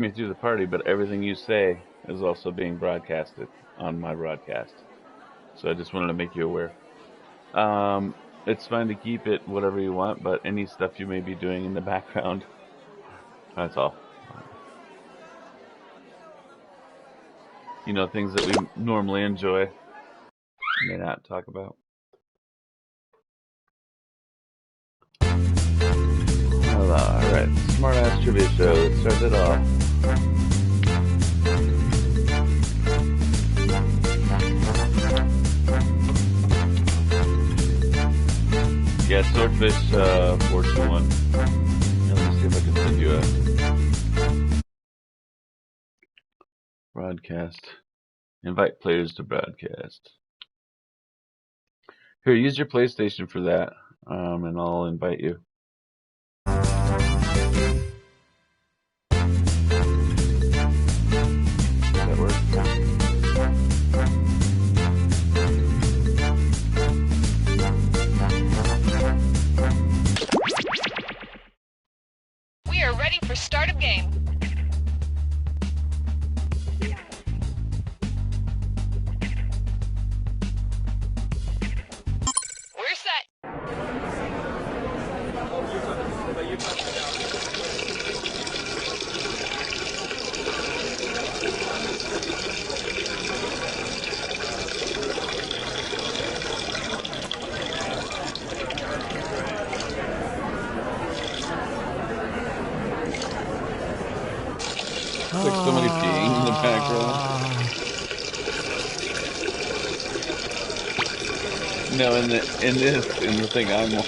me through the party, but everything you say is also being broadcasted on my broadcast. So I just wanted to make you aware. It's fine to keep it whatever you want, but any stuff you may be doing in the background, that's all. You know, things that we normally enjoy, may not talk about. Alright, Smart Ass Trivia Show. Let's start it off. Yeah, Swordfish 421. Let me see if I can send you a broadcast. Invite players to broadcast. Here, use your PlayStation for that, and I'll invite you. Does that work? We are ready for start of game. We're set. It's like somebody peeing in the background. No, in the thing I'm on.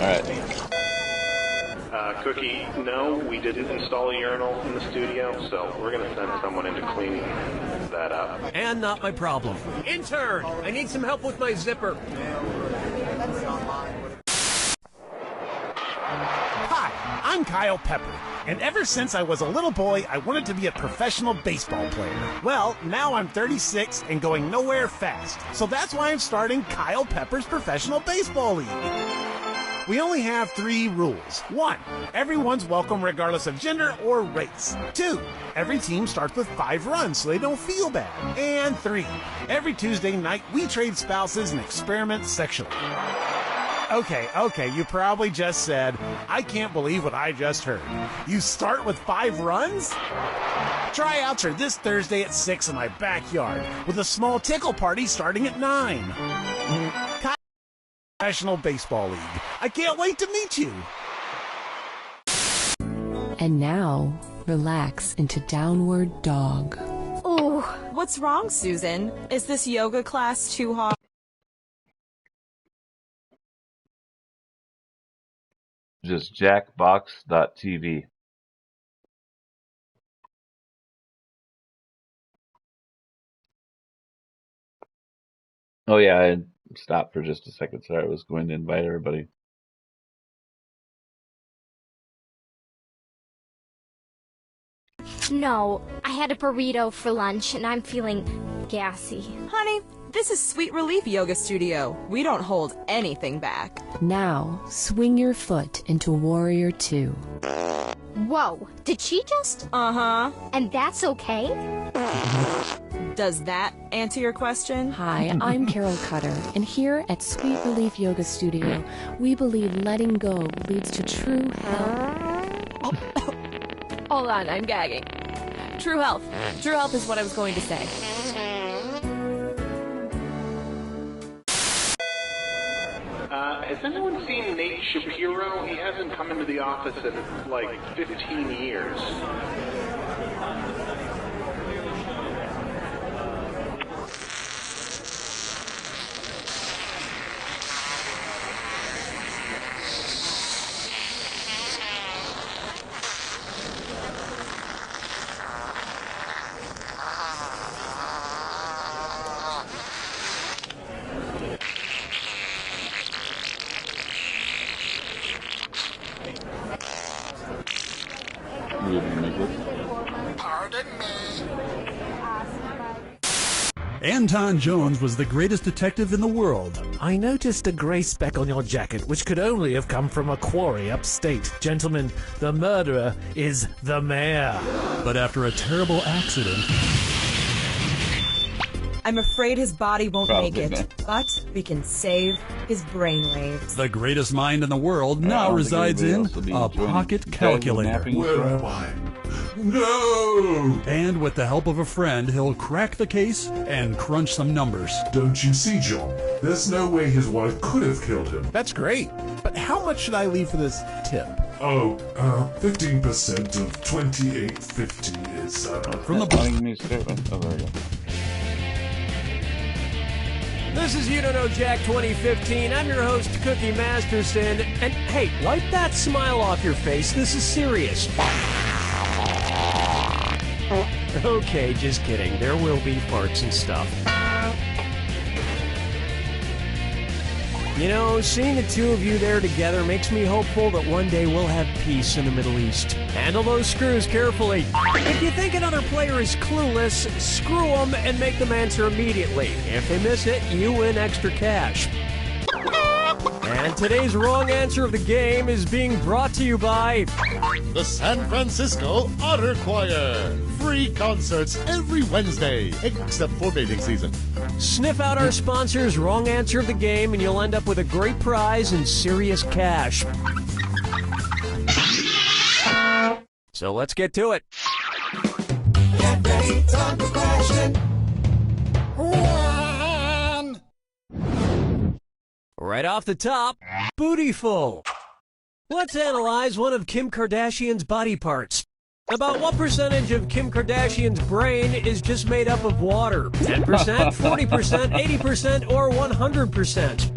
Alright. Cookie, no, we didn't install a urinal in the studio, so we're going to send someone in to clean that up. And not my problem. Intern, I need some help with my zipper. Hi, I'm Kyle Pepper, and ever since I was a little boy, I wanted to be a professional baseball player. Well, now I'm 36 and going nowhere fast, so that's why I'm starting Kyle Pepper's Professional Baseball League. We only have 3 rules. 1, everyone's welcome regardless of gender or race. 2, every team starts with 5 runs so they don't feel bad. And 3, every Tuesday night we trade spouses and experiment sexually. Okay, you probably just said, I can't believe what I just heard. You start with 5 runs? Tryouts are this Thursday at 6 in my backyard, with a small tickle party starting at 9. Professional Baseball League. I can't wait to meet you. And now, relax into Downward Dog. Ooh, what's wrong, Susan? Is this yoga class too hard? Just jackbox.tv. Oh yeah, I stopped for just a second. Sorry, I was going to invite everybody. No, I had a burrito for lunch and I'm feeling gassy. Honey, this is Sweet Relief Yoga Studio. We don't hold anything back. Now, swing your foot into Warrior 2. Whoa, did she just? Uh-huh. And that's okay? Does that answer your question? Hi, I'm Carol Cutter, and here at Sweet Relief Yoga Studio, we believe letting go leads to true health. Hold on, I'm gagging. True health. True health is what I was going to say. Has anyone seen Nate Shapiro? He hasn't come into the office in like 15 years. You able to make it? Pardon me. Anton Jones was the greatest detective in the world. I noticed a gray speck on your jacket, which could only have come from a quarry upstate. Gentlemen, the murderer is the mayor. But after a terrible accident... I'm afraid his body won't Probably make it, not. but we can save his brainwaves. The greatest mind in the world I now don't think resides anybody in else will be a enjoying pocket it. calculator. Napping Where yourself? am I? No! And with the help of a friend, he'll crack the case and crunch some numbers. Don't you see, John? There's no way his wife could have killed him. That's great. But how much should I leave for this tip? Oh, 15% of $28.50 is, From the Telling me statement. Oh, there we go. This is You Don't Know Jack 2015. I'm your host, Cookie Masterson. And hey, wipe that smile off your face. This is serious. Okay, just kidding. There will be farts and stuff. You know, seeing the two of you there together makes me hopeful that one day we'll have peace in the Middle East. Handle those screws carefully. If you think another player is clueless, screw them and make them answer immediately. If they miss it, you win extra cash. And today's wrong answer of the game is being brought to you by the San Francisco Otter Choir. Free concerts every Wednesday, except for mating season. Sniff out our sponsor's wrong answer of the game and you'll end up with a great prize and serious cash. So let's get to it. Get ready, time for question. Right off the top, bootyful. Let's analyze one of Kim Kardashian's body parts. About what percentage of Kim Kardashian's brain is just made up of water? 10%, 40%, 80%, or 100%?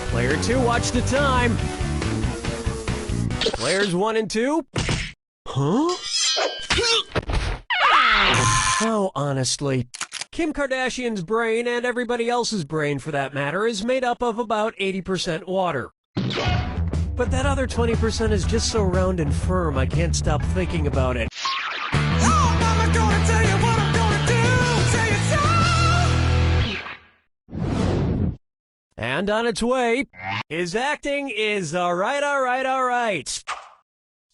Player 2, watch the time. Players 1 and 2? Huh? Oh, honestly. Kim Kardashian's brain, and everybody else's brain for that matter, is made up of about 80% water. But that other 20% is just so round and firm, I can't stop thinking about it. Oh, Mama, gonna tell you what I'm gonna do. Say it so. And on its way, his acting is alright.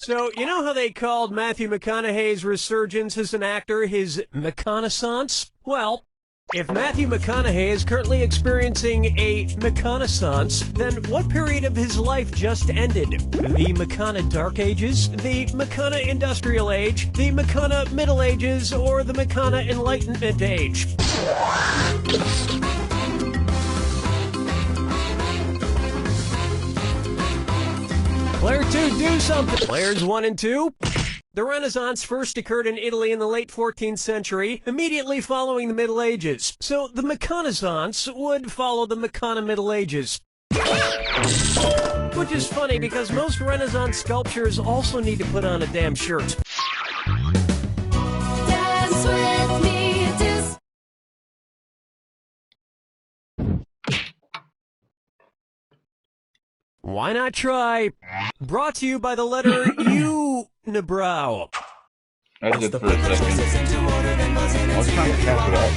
So, you know how they called Matthew McConaughey's resurgence as an actor his McConaissance? Well, if Matthew McConaughey is currently experiencing a McConaissance, then what period of his life just ended? The McCona Dark Ages? The McCona Industrial Age? The McCona Middle Ages? Or the McCona Enlightenment Age? Player 2, do something! Players 1 and 2? The Renaissance first occurred in Italy in the late 14th century, immediately following the Middle Ages. So the McConaissance would follow the McCona Middle Ages. Which is funny because most Renaissance sculptures also need to put on a damn shirt. Dance with me, Why not try? Brought to you by the letter Unibrow. I did for a second. I was trying to cap it up.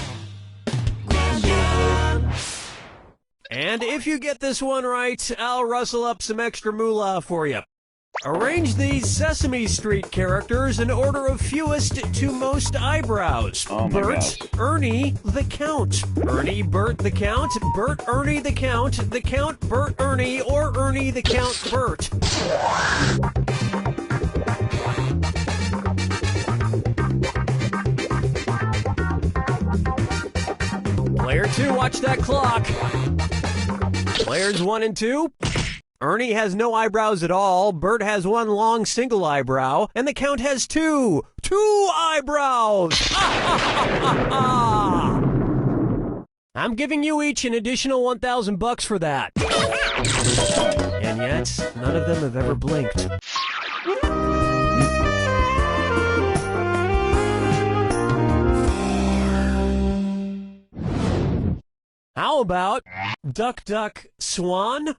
And if you get this one right, I'll rustle up some extra moolah for you. Arrange these Sesame Street characters in order of fewest to most eyebrows. Oh my Bert, gosh. Ernie, the Count. Ernie, Bert, the Count. Bert, Ernie, the Count. The Count, Bert, Ernie. Or Ernie, the Count, Bert. Player 2, watch that clock. Players 1 and 2? Ernie has no eyebrows at all, Bert has one long single eyebrow, and the Count has two eyebrows! I'm giving you each an additional $1,000 for that. And yet, none of them have ever blinked. How about Duck, Duck, Swan?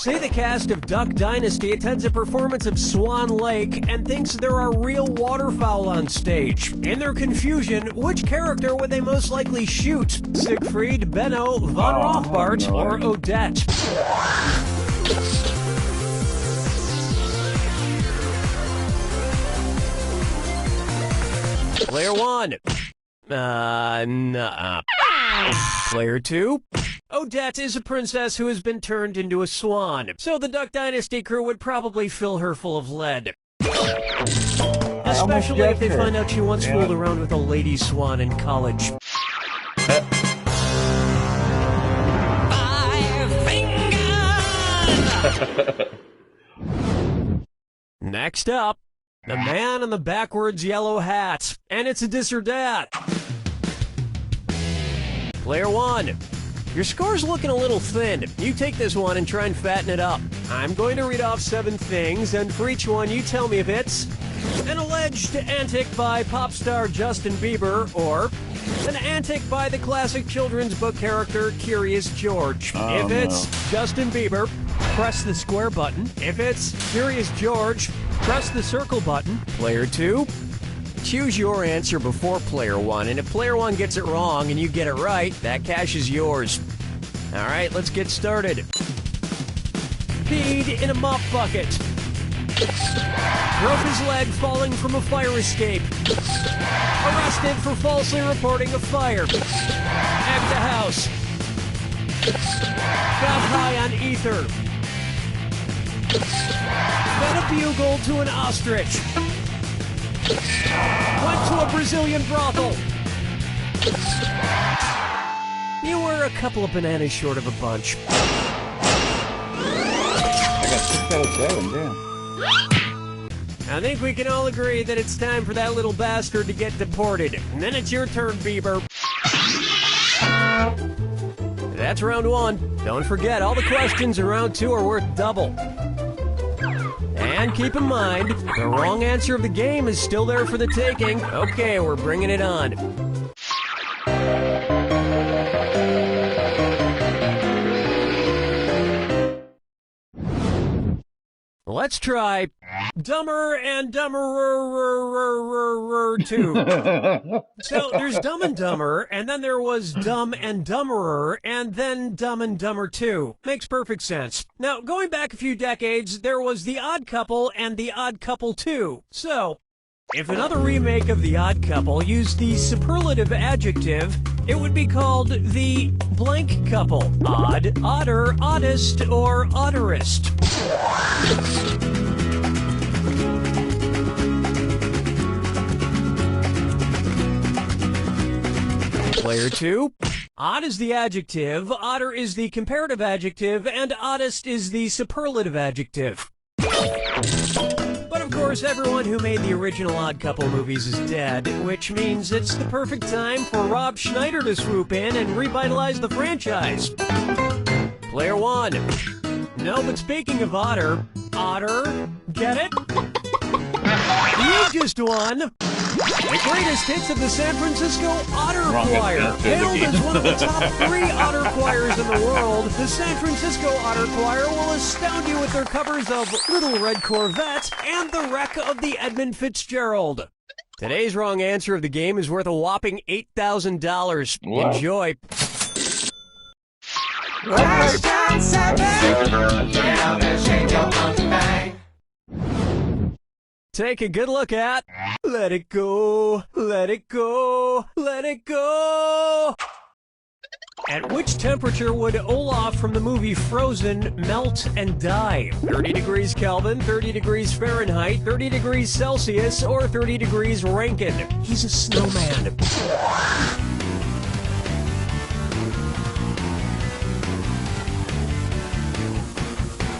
Say the cast of Duck Dynasty attends a performance of Swan Lake and thinks there are real waterfowl on stage. In their confusion, which character would they most likely shoot? Siegfried, Benno, Von Rothbart, or Odette? Player 1. Nuh-uh. Player 2. Odette is a princess who has been turned into a swan, so the Duck Dynasty crew would probably fill her full of lead. Especially if they find out she once fooled around with a lady swan in college. Next up, the man in the backwards yellow hat, and it's a dis or dat. Player 1. Your score's looking a little thin. You take this one and try and fatten it up. I'm going to read off 7 things, and for each one you tell me if it's an alleged antic by pop star Justin Bieber, or an antic by the classic children's book character Curious George. If it's Justin Bieber, press the square button. If it's Curious George, press the circle button. Player 2. Choose your answer before Player 1, and if Player 1 gets it wrong and you get it right, that cash is yours. All right, let's get started. Peed in a mop bucket. Broke his leg falling from a fire escape. Arrested for falsely reporting a fire. Egged a house. Got high on ether. Fed a bugle to an ostrich. Went to a Brazilian brothel. You were a couple of bananas short of a bunch. I got 6 out of 7, damn. I think we can all agree that it's time for that little bastard to get deported. And then it's your turn, Bieber. That's round 1. Don't forget, all the questions in round 2 are worth double. And keep in mind, the wrong answer of the game is still there for the taking. Okay, we're bringing it on. Let's try Dumber and Dumberer 2. So there's Dumb and Dumber, and then there was Dumb and Dumberer, and then Dumb and Dumber 2. Makes perfect sense. Now, going back a few decades, there was The Odd Couple and The Odd Couple 2. So, if another remake of The Odd Couple used the superlative adjective, it would be called The Blank Couple. Odd, odder, oddest, or odderest. Player 2. Odd is the adjective, odder is the comparative adjective, and oddest is the superlative adjective. But of course, everyone who made the original Odd Couple movies is dead, which means it's the perfect time for Rob Schneider to swoop in and revitalize the franchise. Player 1. No, but speaking of otter, get it? You just won the greatest hits of the San Francisco Otter Choir. Hailed as one of the top 3 otter choirs in the world, the San Francisco Otter Choir will astound you with their covers of Little Red Corvette and The Wreck of the Edmund Fitzgerald. Today's wrong answer of the game is worth a whopping $8,000. Enjoy. Question 7. Now let's change your bang. Take a good look at Let It Go, Let It Go, Let It Go. At which temperature would Olaf from the movie Frozen melt and die? 30 degrees Kelvin, 30 degrees Fahrenheit, 30 degrees Celsius, or 30 degrees Rankine? He's a snowman.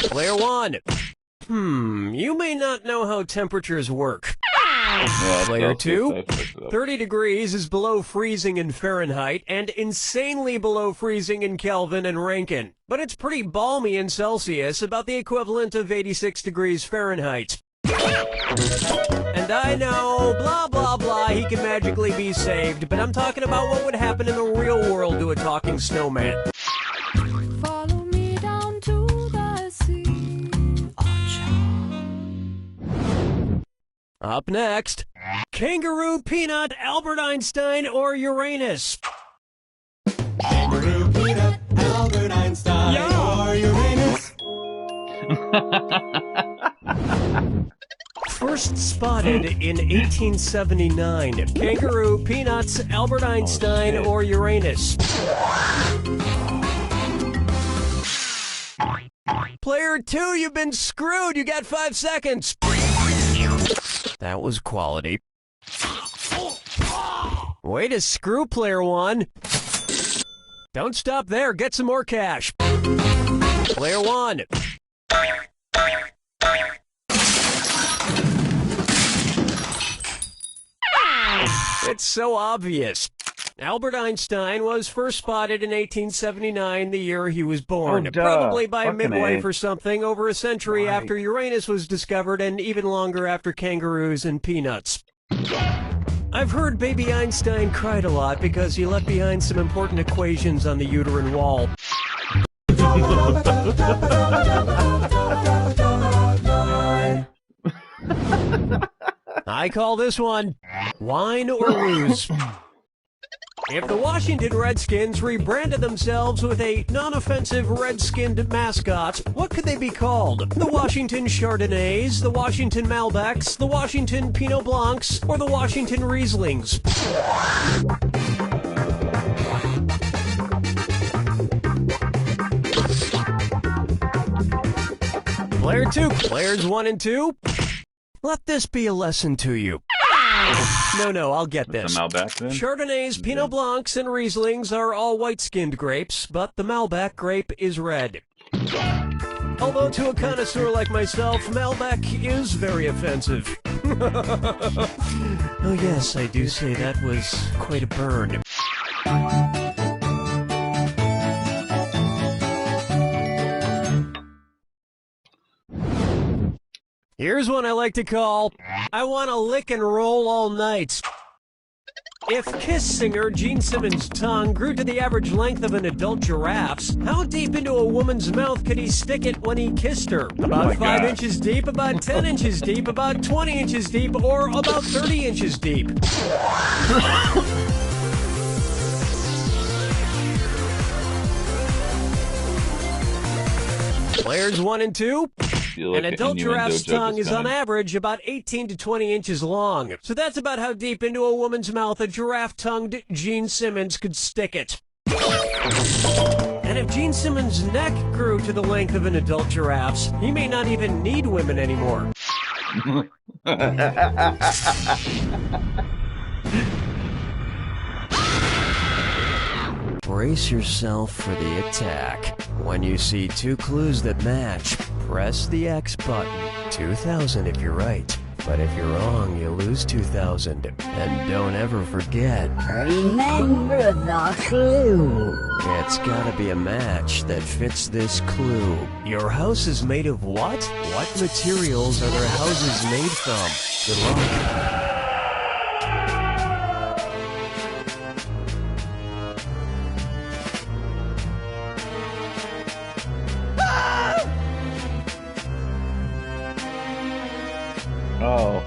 Player 1. You may not know how temperatures work. Player 2. 30 degrees is below freezing in Fahrenheit and insanely below freezing in Kelvin and Rankine. But it's pretty balmy in Celsius, about the equivalent of 86 degrees Fahrenheit. And I know, blah, blah, blah, he can magically be saved, but I'm talking about what would happen in the real world to a talking snowman. Follow me down to the sea. Up next, Kangaroo, Peanut, Albert Einstein, or Uranus? Kangaroo, Peanut, Albert Einstein, or Uranus. First spotted in 1879, Kangaroo, Peanuts, Albert Einstein, or Uranus? Player 2, you've been screwed. You got 5 seconds. That was quality. Way to screw, Player 1. Don't stop there. Get some more cash. Player 1. It's so obvious. Albert Einstein was first spotted in 1879, the year he was born. Oh, duh. Probably by a Fucking midwife A. or something, over a century after Uranus was discovered, and even longer after kangaroos and peanuts. I've heard baby Einstein cried a lot because he left behind some important equations on the uterine wall. I call this one wine or lose. If the Washington Redskins rebranded themselves with a non-offensive red-skinned mascot, what could they be called? The Washington Chardonnays, the Washington Malbecs, the Washington Pinot Blancs, or the Washington Rieslings? Player 2, players 1 and 2. Let this be a lesson to you. No, I'll get this. The Malbec, then? Chardonnays, Pinot Blancs, and Rieslings are all white-skinned grapes, but the Malbec grape is red. Although to a connoisseur like myself, Malbec is very offensive. Oh yes, I do say that was quite a burn. Here's one I like to call, I want to lick and roll all night. If Kiss singer Gene Simmons' tongue grew to the average length of an adult giraffe's, how deep into a woman's mouth could he stick it when he kissed her? About 5 inches deep, about 10 inches deep, about 20 inches deep, or about 30 inches deep? Players 1 and 2. An adult giraffe's tongue is on average about 18 to 20 inches long. So that's about how deep into a woman's mouth a giraffe-tongued Gene Simmons could stick it. And if Gene Simmons' neck grew to the length of an adult giraffe's, he may not even need women anymore. Brace yourself for the attack. When you see 2 clues that match, press the X button. 2,000 if you're right. But if you're wrong, you lose 2,000. And don't ever forget, remember the clue. It's gotta be a match that fits this clue. Your house is made of what? What materials are their houses made from? Good luck. Oh.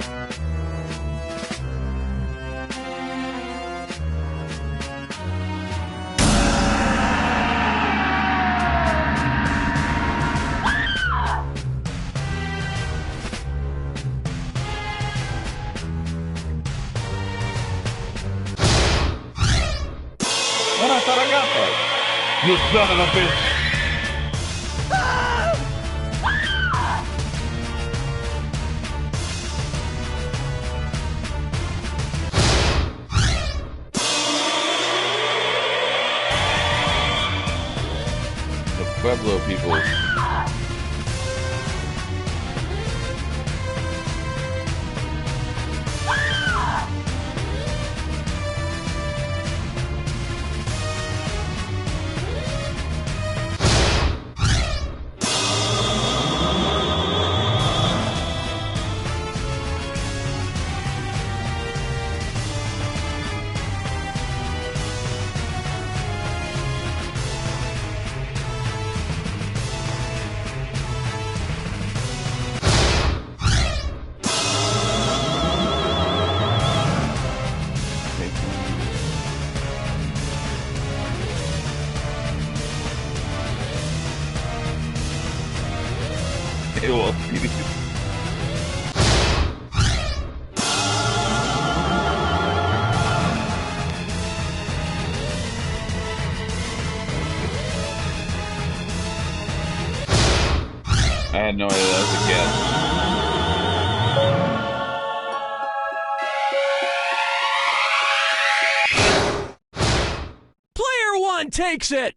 What? I thought I got that. You son of a bitch. Pueblo people. wall, Speedy. I had no idea that was a cat. Player one takes it!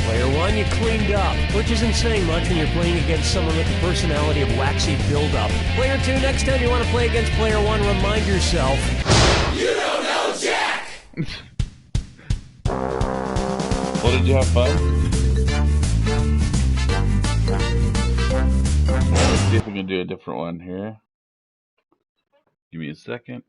Player one, you cleaned up, which isn't saying much when you're playing against someone with the personality of waxy build-up. Player two, next time you want to play against player one, remind yourself... You don't know Jack! Well, did you have fun? Let's see if we can do a different one here. Give me a second.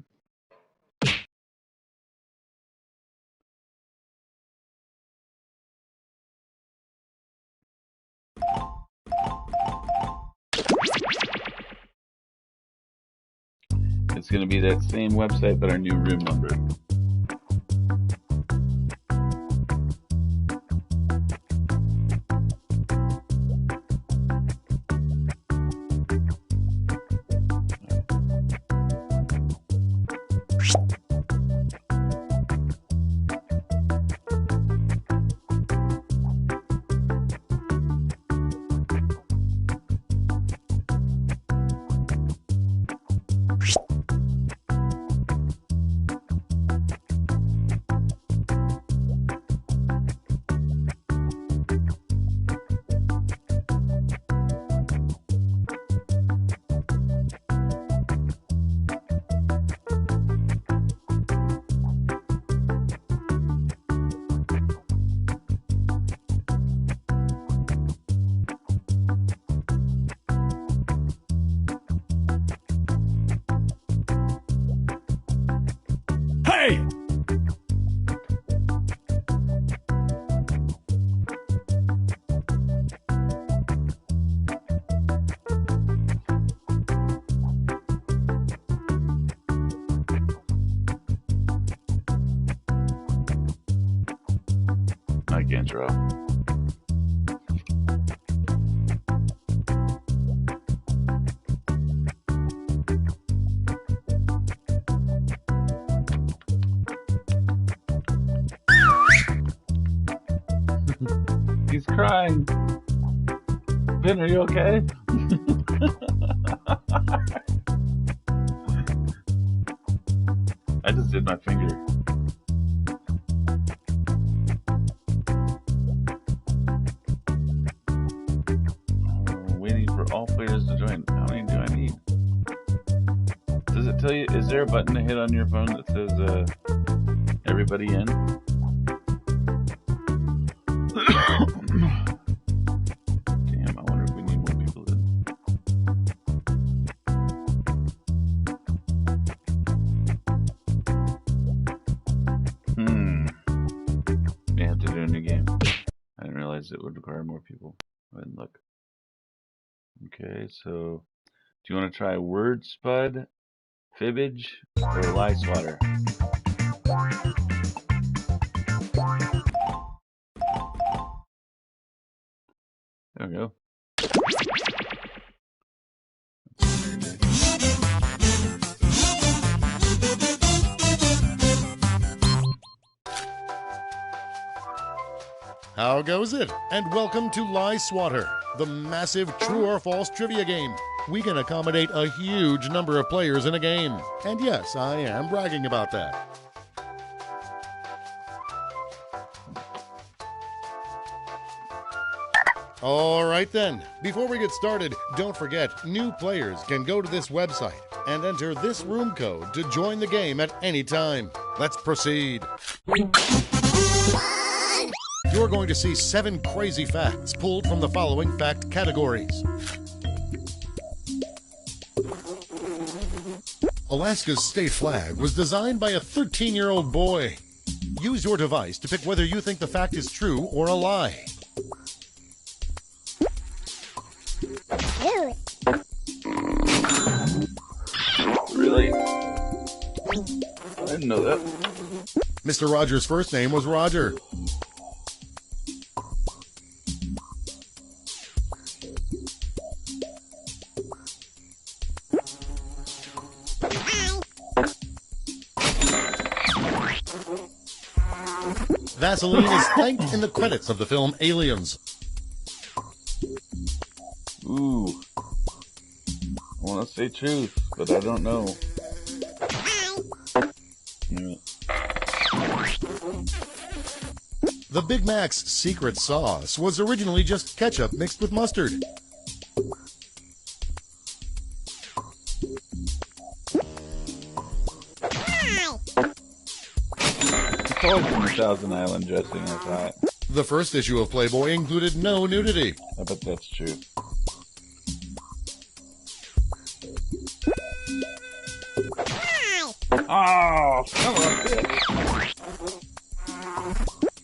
It's going to be that same website, but our new room number. Hey! I can't draw. He's crying. Ben, are you okay? I just did my finger. Waiting for all players to join. How many do I need? Does it tell you, is there a button to hit on your phone that says everybody in? Damn, I wonder if we need more people in. May have to do a new game. I didn't realize it would require more people. Go ahead and look. Okay, so do you want to try word spud, fibbage, or lie swatter? There we go. How goes it? And welcome to Lie Swatter, the massive true or false trivia game. We can accommodate a huge number of players in a game. And yes, I am bragging about that. All right then, before we get started, don't forget, new players can go to this website and enter this room code to join the game at any time. Let's proceed. You're going to see 7 crazy facts pulled from the following fact categories. Alaska's state flag was designed by a 13-year-old boy. Use your device to pick whether you think the fact is true or a lie. Really? I didn't know that. Mr. Rogers' first name was Roger. Vaseline is thanked in the credits of the film Aliens. Ooh. I want to say truth, but I don't know. Yeah. The Big Mac's secret sauce was originally just ketchup mixed with mustard. It's always been the Thousand Island dressing, I thought. The first issue of Playboy included no nudity. I bet that's true. Oh, come on, bitch.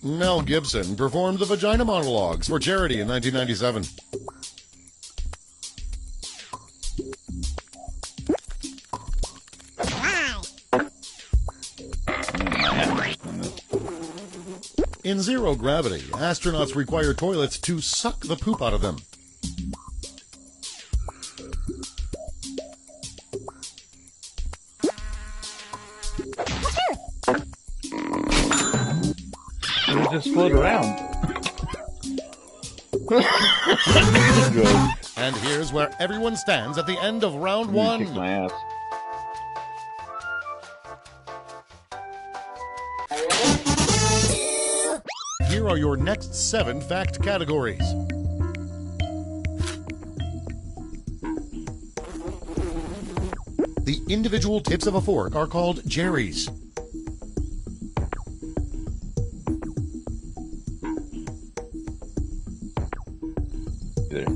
Mel Gibson performed the vagina monologues for charity in 1997. In Zero Gravity, astronauts require toilets to suck the poop out of them. It'll just float around. And here's where everyone stands at the end of round one. Kick my ass. Here are your next 7 fact categories. The individual tips of a fork are called jerrys. There.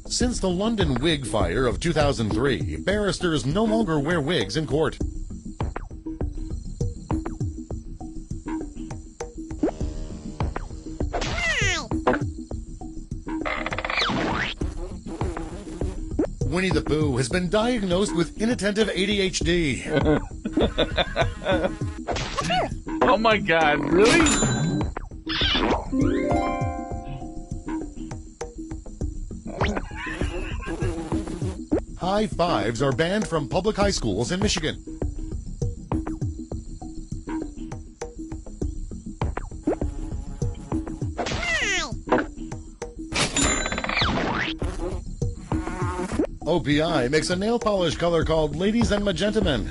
Since the London wig fire of 2003, barristers no longer wear wigs in court. Winnie the Pooh has been diagnosed with inattentive ADHD. Oh my god, really? High fives are banned from public high schools in Michigan. OPI makes a nail polish color called Ladies and Magentamen.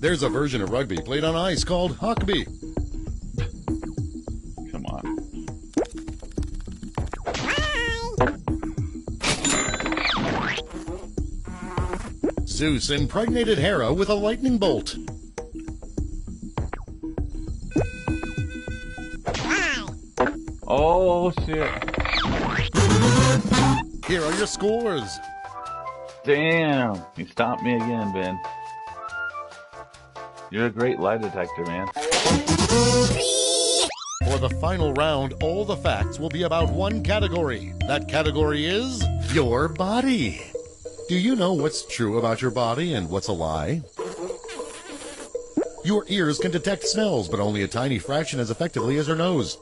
There's a version of rugby played on ice called hockey. Come on. Zeus impregnated Hera with a lightning bolt. Oh shit. Here are your scores. Damn. You stopped me again, Ben. You're a great lie detector, man. For the final round, all the facts will be about one category. That category is your body. Do you know what's true about your body and what's a lie? Your ears can detect smells, but only a tiny fraction as effectively as your nose.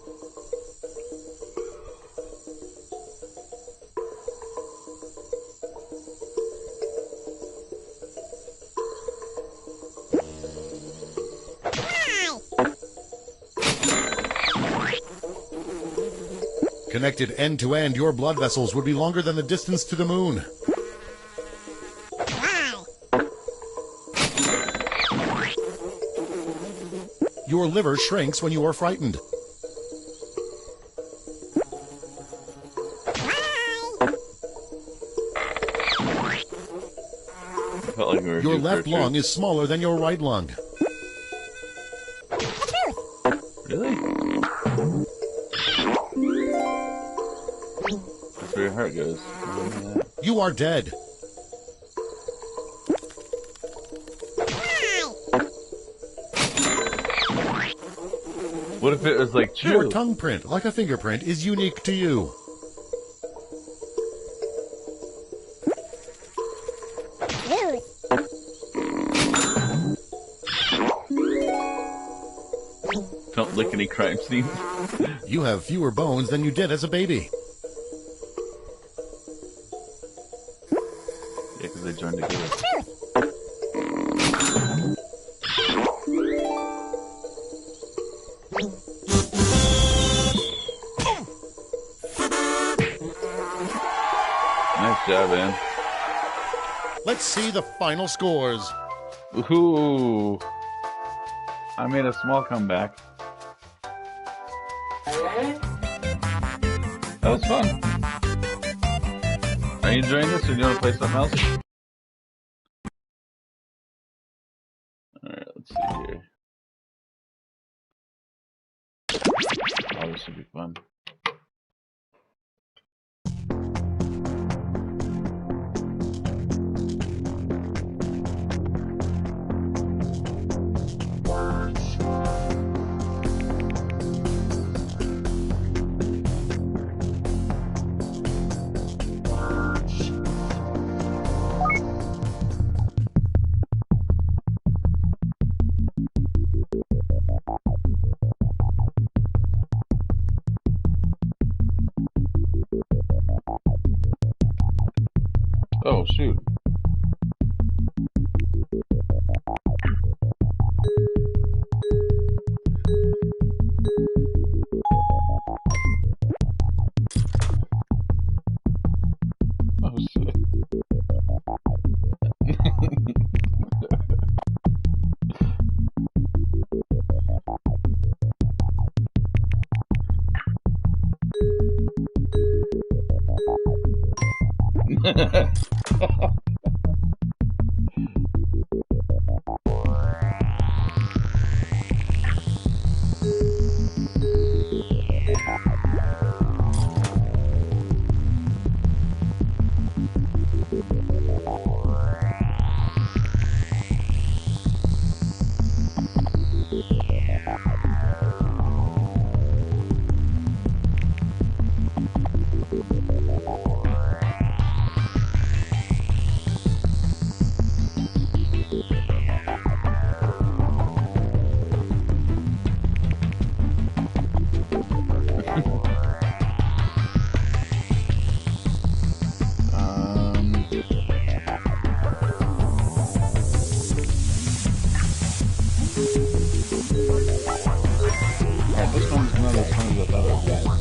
Connected end-to-end, your blood vessels would be longer than the distance to the moon. Your liver shrinks when you are frightened. Felt like we were Your due for left a lung truth. is smaller than your right lung. Really? That's where your heart goes. You are dead. What if it was like Your true? tongue print, like a fingerprint, is unique to you. lickety crime scene. You have fewer bones than you did as a baby. Yeah, because they joined together. Nice job, man. Let's see the final scores. Ooh. I made a small comeback. That was fun. Are you enjoying this or do you want to play something else? Alright, let's see here. Oh, this should be fun. Oh, shoot. Oh, shit. Alright, this one's not as fun as I thought it was.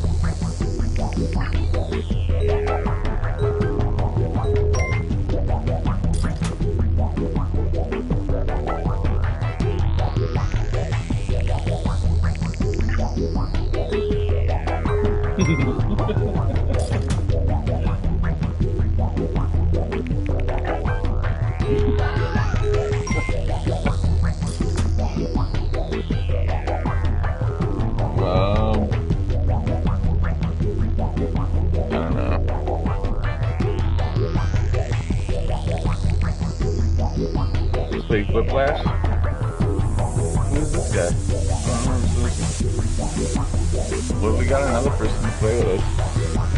Big whiplash? Who is this guy? Well, we got another person to play with us.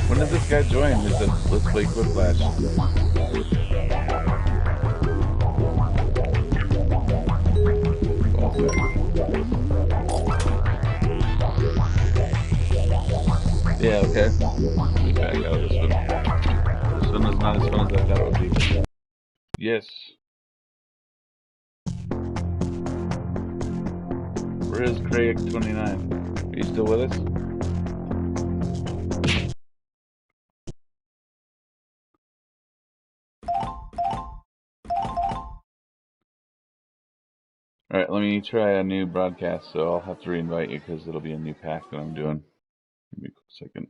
When did this guy join? He said, let's play whiplash. Yeah, okay. Let me back out of this one. This one is not as fun as I thought it would be. Yes. Where is Craig29? Are you still with us? Alright, let me try a new broadcast, so I'll have to reinvite you because it'll be a new pack that I'm doing. Give me a quick second.